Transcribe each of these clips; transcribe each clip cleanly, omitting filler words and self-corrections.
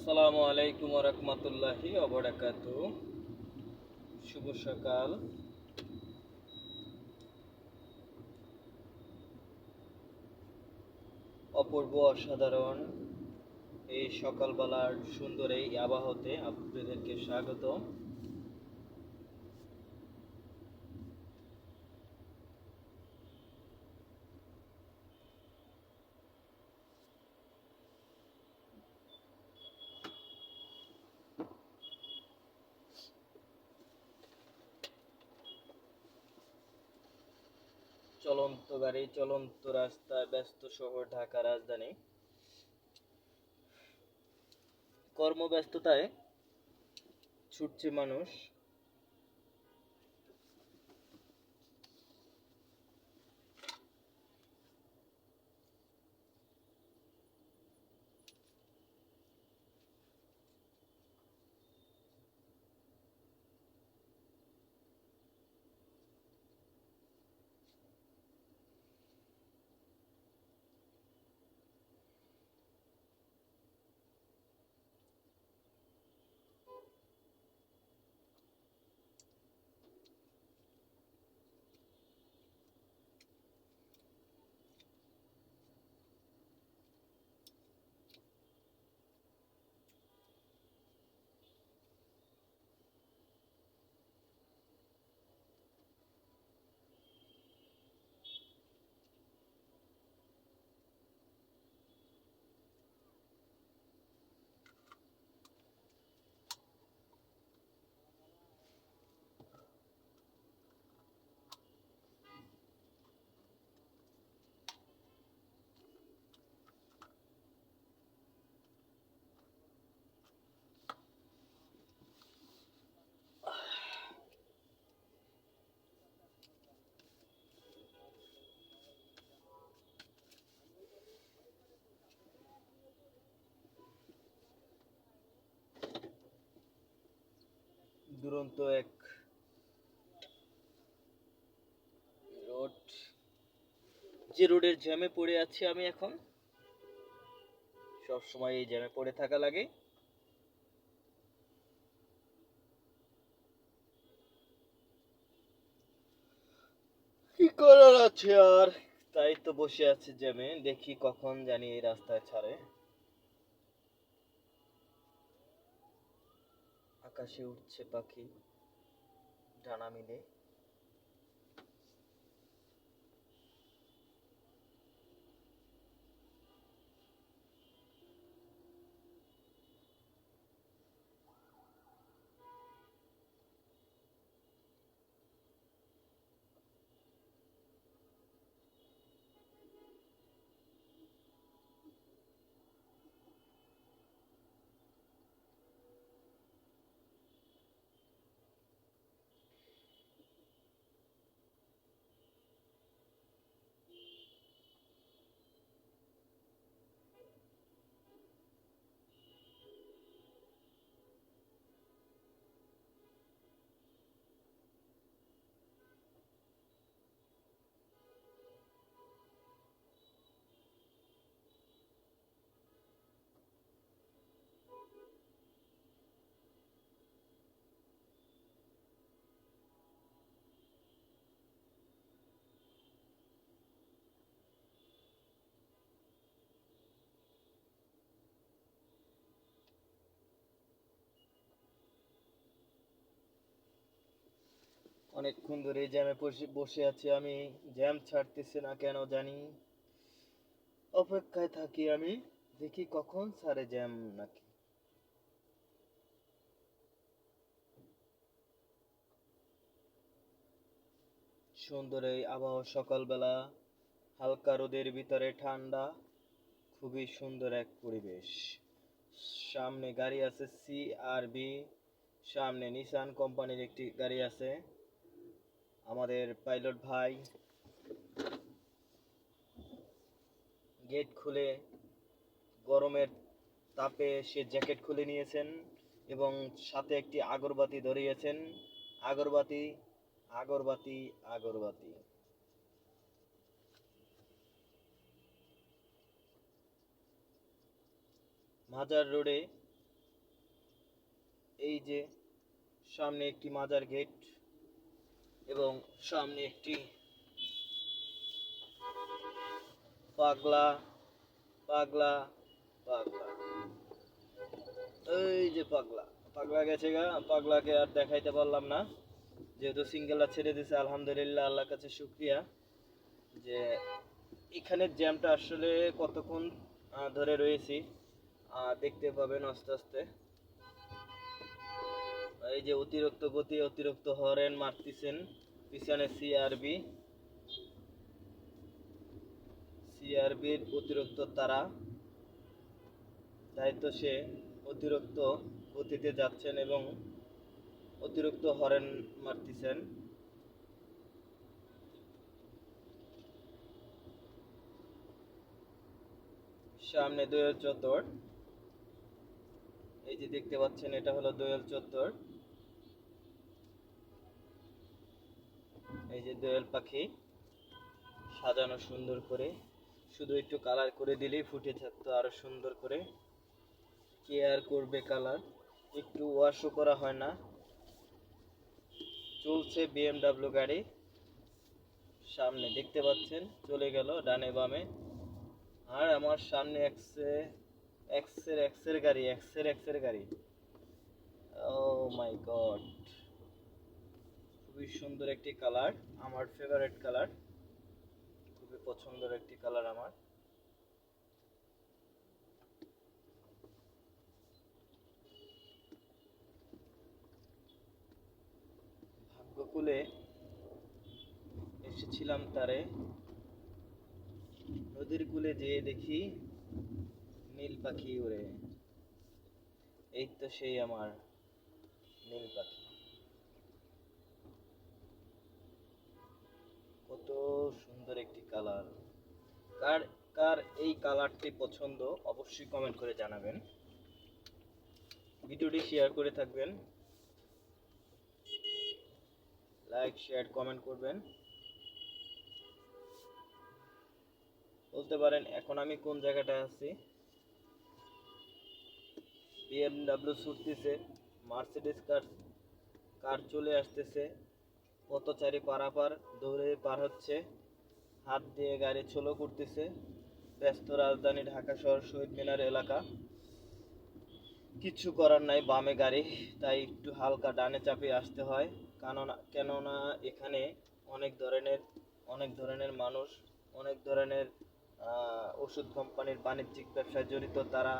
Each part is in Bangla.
আসসালামু আলাইকুম ওয়া রাহমাতুল্লাহি ওয়া বারাকাতুহু। শুভ সকাল। অপূর্ব অসাধারণ এই সকালবেলার সুন্দর এই আবহাওয়াতে আপনাদেরকে স্বাগত। চলন্ত গাড়ি, চলন্ত রাস্তায়, ব্যস্ত শহর ঢাকা রাজধানী, কর্মব্যস্ততায় ছুটছে মানুষ। দুরন্ত এক রোড, যে রোডের জ্যামে পড়ে আছি আমি এখন। সব সময় এই জ্যামে পড়ে থাকা লাগে। কি করার আছে আর, তাই তো বসে আছে জ্যামে, দেখি কখন জানি এই রাস্তায় ছাড়ে। আকাশে উঠছে পাখি ডানা মিলে। অনেকক্ষণ ধরে জ্যামে বসে আছি আমি, জ্যাম ছাড়তেছে না কেন জানি। অপেক্ষায় থাকি আমি, দেখি কখন ছাড়ে জ্যাম নাকি। সুন্দর এই আবহাওয়া, সকালবেলা হালকা রোদের ভিতরে ঠান্ডা, খুবই সুন্দর এক পরিবেশ। সামনে গাড়ি আছে CRV, সামনে নিসান কোম্পানির একটি গাড়ি আছে। আমাদের পাইলট ভাই গেট খুলে, গরমের তাপে সে জ্যাকেট খুলে নিয়েছেন এবং সাথে একটি আগরবাতি ধরিয়েছেন। আগরবাতি, আগরবাতি, আগরবাতি। মাজার রোডে এই যে সামনে একটি মাজার গেট এবং সামনে একটি পাগলা পাগলা পাগলা, এই যে পাগলা পাগলা গেছে গা, পাগলাকে আর দেখাইতে পারলাম না যেহেতু সিঙ্গেলটা ছেড়ে দিছে। আলহামদুলিল্লাহ, আল্লাহর কাছে শুক্রিয়া যে এখানে জ্যামটা আসলে কতক্ষণ ধরে রয়েছি দেখতে পাবেন আস্তে আস্তে। এই যে অতিরিক্ত গতি, অতিরিক্ত হরেন মারতেছেন পিছনে সিআরবির অতিরিক্ত তারা, তাই তো সে অতিরিক্ত গতিতে যাচ্ছেন এবং অতিরিক্ত হরেন মারতেছেন। সামনে দোয়েল চত্বর, এই যে দেখতে পাচ্ছেন এটা হলো দোয়েল চত্বর। এই যে দোয়েল পাখি সাজানো সুন্দর করে, শুধু একটু কালার করে দিলেই ফুটে থাকতো আরো সুন্দর করে। কে আর করবে কালার, একটু ওয়াশও করা হয় না। চলছে বিএমডাব্লিউ গাড়ি, সামনে দেখতে পাচ্ছেন চলে গেল ডানে বামে। আর আমার সামনে এক্সের গাড়ি। ও মাই গড, খুবই সুন্দর একটি কালার, আমার ফেভারিট কালার, খুবই পছন্দের একটি কালার আমার। ভাগ্যকুলে এসেছিলাম তারে, নদীর কূলে যেয়ে দেখি নীল পাখি উড়ে। এই তো সেই আমার নীল পাখি। কত সুন্দর একটি কালার, কার কার এই কালারটি পছন্দ অবশ্যই কমেন্ট করে জানাবেন। ভিডিওটি শেয়ার করে থাকবেন, লাইক শেয়ার কমেন্ট করবেন। বলতে পারেন এখন আমি কোন জায়গাটায় আছি। বিএমডাব্লিউ ছুটতেছে, মার্সিডিজ কার চলে আসতেছে, পথচারী পারাপার দৌড়ে পার হচ্ছে, হাত দিয়ে গাড়ি ছোলো করতেছে। ব্যস্ত রাজধানী ঢাকা শহর শহীদ মিনার এলাকা, কিছু করার নাই, বামে গাড়ি, তাই একটু হালকা ডানে চাপিয়ে আসতে হয়। কেননা এখানে অনেক ধরনের মানুষ, অনেক ধরনের ওষুধ কোম্পানির বাণিজ্যিক ব্যবসায় জড়িত, তারা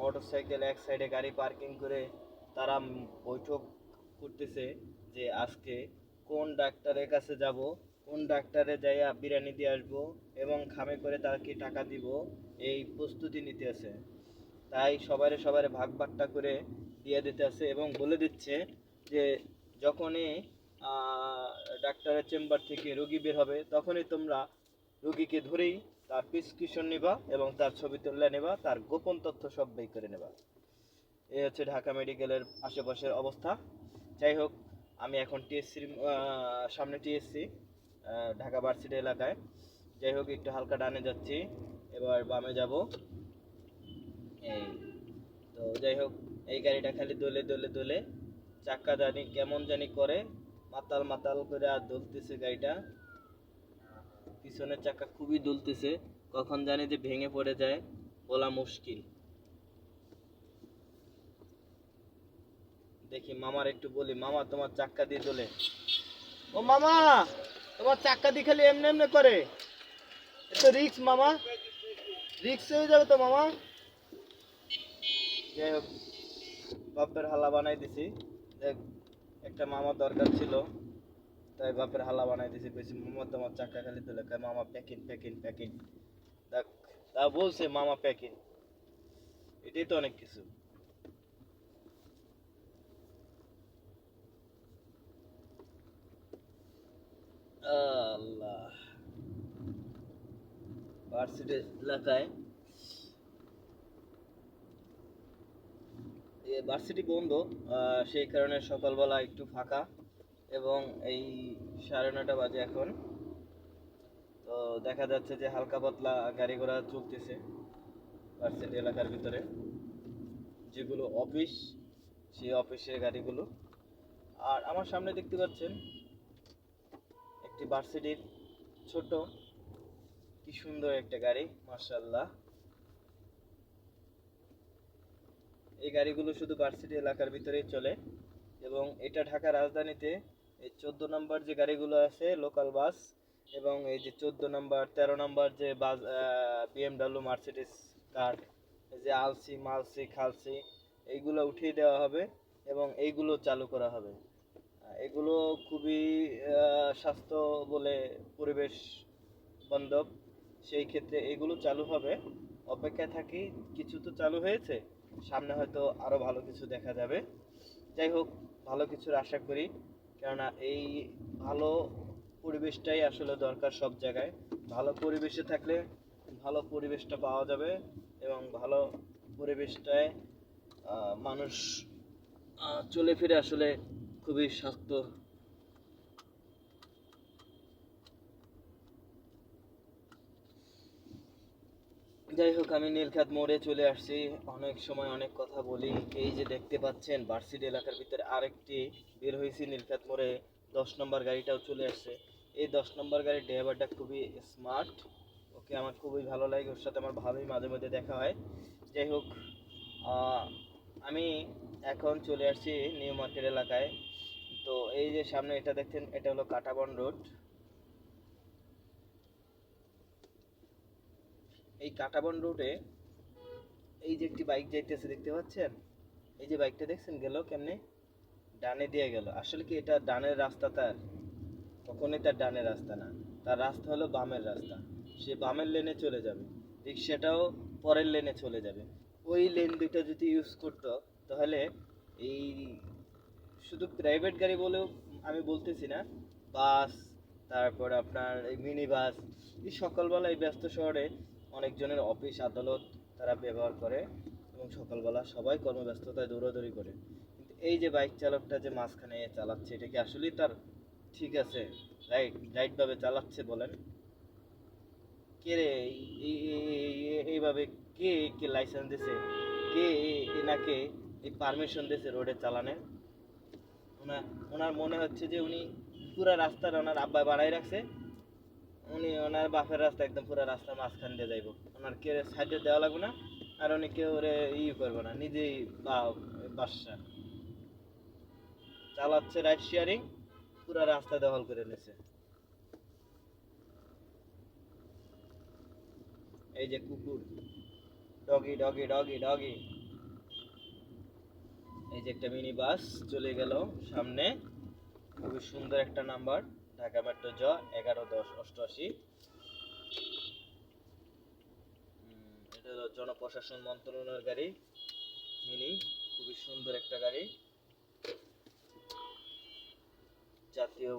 মোটরসাইকেল এক সাইডে গাড়ি পার্কিং করে তারা বৈঠক করতেছে যে আজকে কোন ডাক্তারের কাছে যাব, কোন ডাক্তারে যাইয়া বিরিয়ানি দিয়ে আসবো এবং খামে করে তাকে টাকা দিব, এই প্রস্তুতি নিতে আছে। তাই সবারে ভাগ ভাগটা করে দিয়ে দিতে আছে এবং বলে দিচ্ছে যে যখনই ডাক্তারের চেম্বার থেকে রোগী বের হবে তখনই তোমরা রোগীকে ধরেই তার প্রেসক্রিপশন নেবা এবং তার ছবি তুলে নেবা, তার গোপন তথ্য সব বের করে নেবা। এই হচ্ছে ঢাকা মেডিকেলের আশেপাশের অবস্থা। যাই হোক, আমি এখন টিএসসির সামনে টিএসসি ঢাকা ভার্সিটি এলাকায়। যাই হোক, একটু হালকা ডানে যাচ্ছি, এবার বামে যাব। এই তো যাই হোক, এই গাড়িটা খালি দোলে দোলে দোলে, চাক্কা জানি কেমন জানি করে, মাতাল মাতাল করে আর দুলতেছে গাড়িটা। পিছনের চাক্কা খুবই দুলতেছে, কখন জানি যে ভেঙে পড়ে যায় বলা মুশকিল। দেখি মামার একটু বলি, মামা তোমার চাক্কা দিয়ে দোলে। ও মামা, তোমার চাক্কা দিয়ে খালি এমনি এমনি করে, এত রিক্স মামা, রিক্স হয়ে যাবে তো মামা। যাই হোক, বাপের হালা বানাই দিছি। দেখ, একটা মামা দরকার ছিল, তাই বাপের হালা বানাই দিছি। কইছি মামা তোমার চাক্কা খালি তুলে, কয় মামা প্যাকিং প্যাকিং প্যাকিং। দেখ, তা বলছে মামা প্যাকিং, এটাই তো অনেক কিছু। আল্লাহ, ভার্সিটি এলাকায় ভার্সিটি বন্ধ, সেই কারণে সকালবেলা একটু ফাঁকা এবং এই 9:30 বাজে এখন। তো দেখা যাচ্ছে যে হালকা পাতলা গাড়ি ঘোড়া চলতেছে ভার্সিটি এলাকার ভিতরে, যেগুলো অফিস সেই অফিসের গাড়িগুলো। আর আমার সামনে দেখতে পাচ্ছেন একটি ভার্সিটির ছোট, কি সুন্দর একটা গাড়ি, মাশাআল্লাহ। এই গাড়িগুলো শুধু ভার্সিটি এলাকার ভিতরেই চলে, এবং এটা ঢাকা রাজধানীতে এই 14 নম্বর যে গাড়িগুলো আছে লোকাল বাস, এবং এই যে 14 নম্বর 13 নম্বর যে বাস, বিএমডাব্লিউ মার্সিডিস কার, এই যে আলসি মালসি খালসি, এইগুলো উঠিয়ে দেওয়া হবে এবং এইগুলো চালু করা হবে। এগুলো খুবই স্বাস্থ্য বলে পরিবেশ বান্ধব, সেই ক্ষেত্রে এগুলো চালু হবে। অপেক্ষায় থাকি, কিছু তো চালু হয়েছে, সামনে হয়তো আরো ভালো কিছু দেখা যাবে। যাই হোক, ভালো কিছুর আশা করি, কেননা এই ভালো পরিবেশটাই আসলে দরকার সব জায়গায়। ভালো পরিবেশে থাকলে ভালো পরিবেশটা পাওয়া যাবে, এবং ভালো পরিবেশটায় মানুষ চলে ফিরে আসলে খুবই স্বাস্থ্য। যাই হোক, আমি নীলক্ষেত মোড়ে চলে আসছি। অনেক সময় অনেক কথা বলি। এই যে দেখতে পাচ্ছেন ভার্সিটি এলাকার ভিতরে আরেকটি বের হয়েছি নীলক্ষেত মোড়ে, 10 নম্বর গাড়িটাও চলে আসছে। এই 10 নম্বর গাড়ির ড্রাইভারটা খুবই স্মার্ট, ওকে আমার খুবই ভালো লাগে, ওর সাথে আমার ভালোই মাঝে মধ্যে দেখা হয়। যাই হোক, আমি এখন চলে আসছি নিউ মার্কেট এলাকায়। তো এই যে সামনে এটা দেখছেন, এটা হলো কাঁটাবন রোড। এই কাঁটাবন রোডে এই যে একটি বাইক যাইতেছে, দেখতে পাচ্ছেন? এই যে বাইকটা দেখছেন গেল কেমনে, ডানে দিয়ে গেল। আসলে কি এটা ডানের রাস্তা তার? কখনোই তার ডানের রাস্তা না, তার রাস্তা হলো বামের রাস্তা। সে বামের লেনে চলে যাবে, রিক্সাটাও পরের লেনে চলে যাবে। ওই লেন দুইটা যদি ইউজ করতো, তাহলে এই শুধু প্রাইভেট গাড়ি বলেও আমি বলতেছি না, বাস, তারপর আপনার এই মিনি বাস, এই সকালবেলা এই ব্যস্ত শহরে অনেকজনের অফিস আদালত তারা ব্যবহার করে, এবং সকালবেলা সবাই কর্মব্যস্ততায় দৌড়াদৌড়ি করে। কিন্তু এই যে বাইক চালকটা যে মাঝখানে চালাচ্ছে, এটা কি আসলেই তার ঠিক আছে? রাইটভাবে চালাচ্ছে বলেন? কে রে এইভাবে কে কে লাইসেন্স দিছে? কে এনাকে এই পারমিশন দিছে রোডে চালানোর? ওনার ওনার মনে হচ্ছে যে উনি পুরা রাস্তাটা ওনার আব্বা বানাই রাখছে, উনি ওনার বাপের রাস্তা একদম পুরা রাস্তার মাঝখান দিয়ে যাইব, ওনার কে সাইডে দেওয়া লাগবে না, আর উনি কেউ ওরে করবে না, নিজেই বাদশা চালাচ্ছে, রাইড শেয়ারিং, পুরা রাস্তা দখল করে নিয়েছে। এই যে কুকুর, ডগি ডগি ডগি ডগি। এই যে একটা মিনি বাস চলে গেল সামনে, খুবই সুন্দর একটা নাম্বার, ঢাকা মেট্রো জ 11-10-88। এটা হলো জনপ্রশাসন মন্ত্রণালয়ের গাড়ি, মিনি, খুবই সুন্দর একটা গাড়ি, জাতীয়।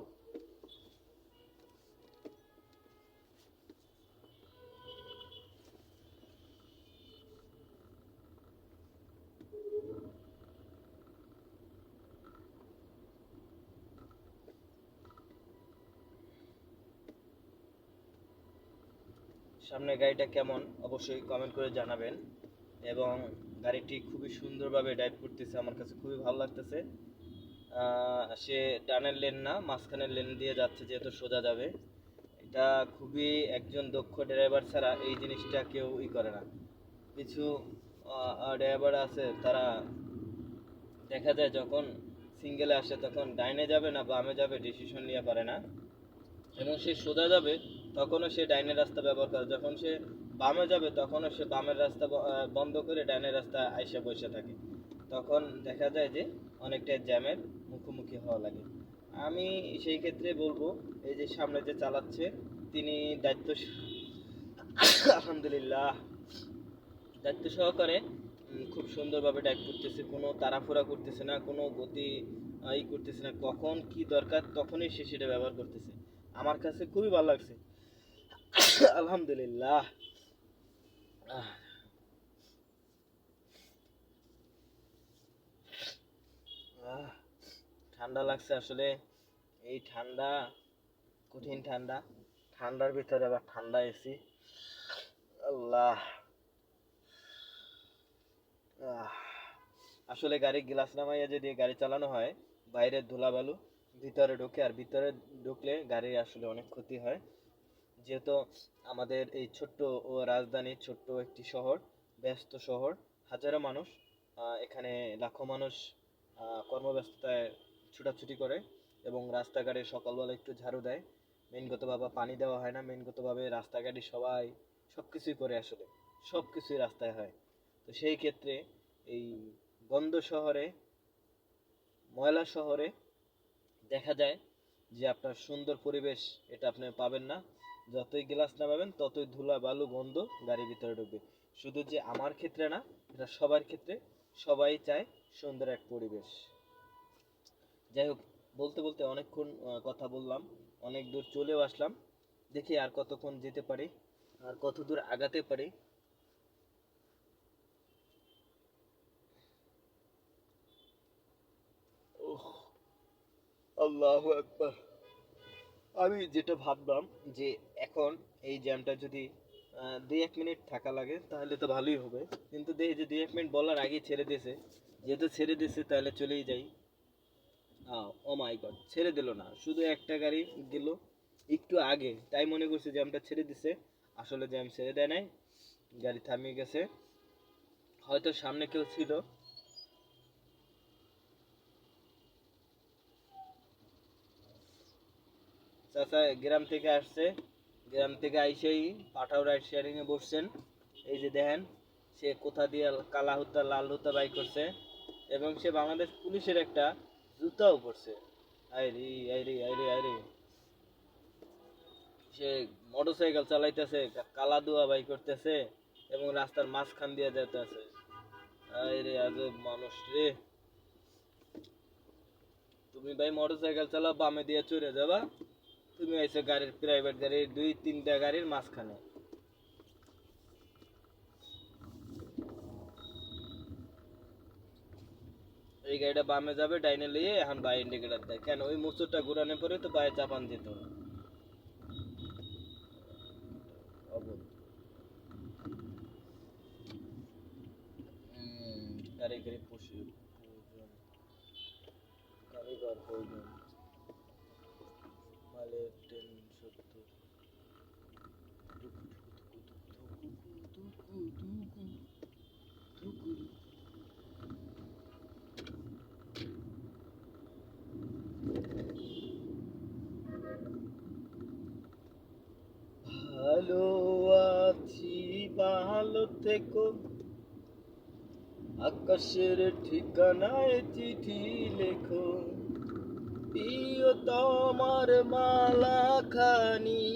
সামনের গাড়িটা কেমন অবশ্যই কমেন্ট করে জানাবেন, এবং গাড়িটি খুবই সুন্দরভাবে ড্রাইভ করতেছে, আমার কাছে খুবই ভালো লাগতেছে। সে ডানের লেন না, মাঝখানের লেন দিয়ে যাচ্ছে, যেহেতু সোজা যাবে। এটা খুবই, একজন দক্ষ ড্রাইভার ছাড়া এই জিনিসটা কেউ করে না। কিছু ড্রাইভার আছে, তারা দেখা যায় যখন সিঙ্গেলে আসে তখন ডাইনে যাবে না বামে যাবে ডিসিশন নিয়ে পারে না, এবং সে সোজা যাবে তখনও সে ডাইনের রাস্তা ব্যবহার করে, যখন সে বামে যাবে তখনও সে বামের রাস্তা বন্ধ করে ডাইনের রাস্তা আইসা বসে থাকে। তখন দেখা যায় যে অনেকটাই জ্যামের মুখোমুখি হওয়া লাগে। আমি সেই ক্ষেত্রে বলবো, এই যে সামনে যে চালাচ্ছে তিনি দায়িত্ব, আলহামদুলিল্লাহ, দায়িত্ব সহকারে খুব সুন্দরভাবে ড্রাইভ করতেছে, কোনো তাড়াহুড়া করতেছে না, কোনো গতি করতেছে না, কখন কি দরকার তখনই সে সেটা ব্যবহার করতেছে। আমার কাছে খুবই ভালো লাগছে, আলহামদুলিল্লাহ। আহ, আহ, ঠান্ডা লাগছে আসলে, এই ঠান্ডা, কঠিন ঠান্ডা, ঠান্ডার ভিতরে আবার ঠান্ডা এসি, আল্লাহ। আহ, আসলে গাড়ি গ্লাস নামাইয়া যদি গাড়ি চালানো হয়, বাইরের ধুলাবালু ভিতরে ঢোকে, আর ভিতরে ঢুকলে গাড়ির আসলে অনেক ক্ষতি হয়। যেহেতু আমাদের এই ছোট্ট ও রাজধানী, ছোট্ট একটি শহর, ব্যস্ত শহর, হাজারো মানুষ, এখানে লাখো মানুষ কর্মব্যস্ততায় ছুটাছুটি করে এবং রাস্তাঘাটে সকালবেলা একটু ঝাড়ু দেয়। মেনগতভাবে পানি দেওয়া হয় না, মেনগতভাবে রাস্তাঘাটে সবাই সব কিছুই করে, আসলে সব কিছুই রাস্তায় হয়। তো সেই ক্ষেত্রে এই গন্ধ শহরে, ময়লা শহরে দেখা যায় যে আপনার সুন্দর পরিবেশ এটা আপনি পাবেন না। যতই গ্লাস নামাবেন ততই ধুলা বালু গন্ধ গাড়ির ভিতরে ঢুকবে। শুধু যে আমার ক্ষেত্রে না, এটা সবার ক্ষেত্রে। সবাই চায় সুন্দর এক পরিবেশ। যাই হোক, বলতে বলতে অনেকক্ষণ কথা বললাম, অনেক দূর চলেও আসলাম। দেখি আর কতক্ষণ যেতে পারি, আর কত দূর আগাতে পারি। ওহ, আল্লাহু আকবার। আমি যেটা ভাবলাম যে এখন এই জ্যামটা যদি 2-1 মিনিট থাকা লাগে তাহলে তো ভালোই হবে, কিন্তু দেখি যে 2-1 মিনিট বলার আগেই ছেড়ে দিয়েছে। যেহেতু ছেড়ে দিয়েছে তাহলে চলেই যাই। ও মাই গড, ছেড়ে দিল না, শুধু একটা গাড়ি দিল একটু আগে, তাই মনে করছে জ্যামটা ছেড়ে দিছে। আসলে জ্যাম ছেড়ে দেয় নাই, গাড়ি থামিয়ে গেছে। হয়তো সামনে কেউ ছিল। চাচা গ্রাম থেকে আসছে, গ্রাম থেকে আইসেই পাঠাও রাইড শেয়ারিং এ বসছেন। এই যে দেখেন, সে কোথা দিয়ে কালা হুতা লাল হুতা বাই করছে, এবং সে বাংলাদেশ পুলিশের একটা জুতাও পরছে। আইরি আইরি আইরি আইরি, সে মোটরসাইকেল চালাইতেছে, কালা দুয়া বাই করতেছে এবং রাস্তার মাঝখান দিয়ে যেতেছে। আইরে আজব মানুষ রে। তুমি ভাই মোটরসাইকেল চালাও, বামে দিয়ে চড়ে যাবা, তুমি আইছো গাড়ির, প্রাইভেট গাড়ির 2-3টা গাড়ির মাঝখানে। এই গাড়িটা বামে যাবে, ডাইনে লিয়ে এখন বাই ইন্ডিকেটার দেয় কেন? ওই মুসুরটা ঘুরানোর পরে তো বায়ে চাপান যেত। অবুঝ। কারিগরি প্রয়োজন, কারিগর প্রয়োজন, মালের ট্রেন সত্য। ভালো আছি, ভালো থেকো, আকাশের ঠিকানায় চিঠি লেখো, প্রিয় তোমার মালা খানি,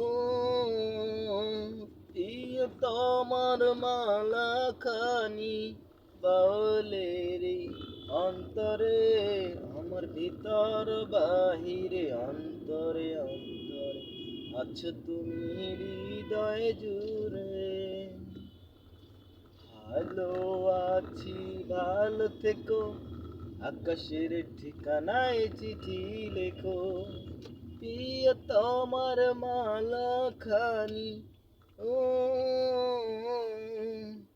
ও প্রিয় তোমার মালা খানি, বাউলের অন্তরে, আমার ভিতর বাহিরে, অন্তরে অন্তরে আছো তুমি হৃদয় জুড়ে। ভালো আছি, ভালো থেকো, আকাশের ঠিকানায় চিঠি লেখো, প্রিয় তোমার মালা খানি, ও